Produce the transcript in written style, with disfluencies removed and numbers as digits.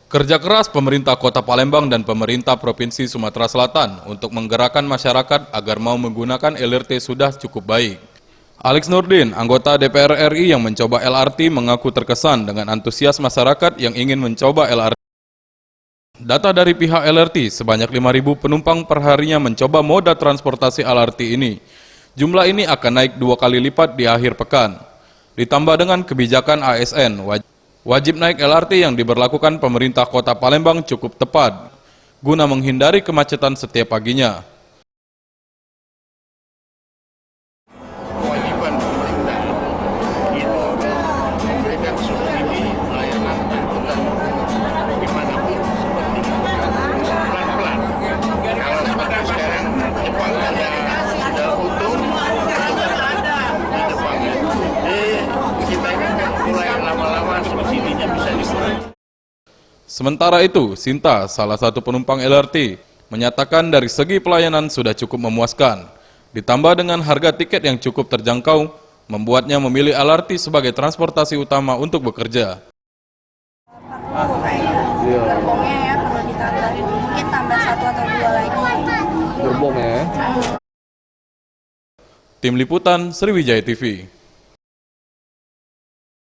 Kerja keras pemerintah Kota Palembang dan pemerintah Provinsi Sumatera Selatan untuk menggerakkan masyarakat agar mau menggunakan LRT sudah cukup baik. Alex Nurdin, anggota DPR RI yang mencoba LRT, mengaku terkesan dengan antusias masyarakat yang ingin mencoba LRT. Data dari pihak LRT, sebanyak 5.000 penumpang perharinya mencoba moda transportasi LRT ini. Jumlah ini akan naik 2 kali lipat di akhir pekan. Ditambah dengan kebijakan ASN, wajib naik LRT yang diberlakukan pemerintah Kota Palembang cukup tepat, guna menghindari kemacetan setiap paginya. Kewajiban pemerintah itu memberikan subsidi layanan angkutan dimanapun seperti pelan-pelan. Kalau seperti sekarang Jepang sudah utuh di Jepang ya. Kita ini mulai lama-lama subsidinya bisa dikurangi. Sementara itu, Sinta, salah satu penumpang LRT, menyatakan dari segi pelayanan sudah cukup memuaskan. Ditambah dengan harga tiket yang cukup terjangkau, membuatnya memilih LRT sebagai transportasi utama untuk bekerja. Gerbongnya ya perlu ditambahin, mungkin tambah 1 atau 2 lagi. Gerbong ya. Tim Liputan, Sriwijaya TV.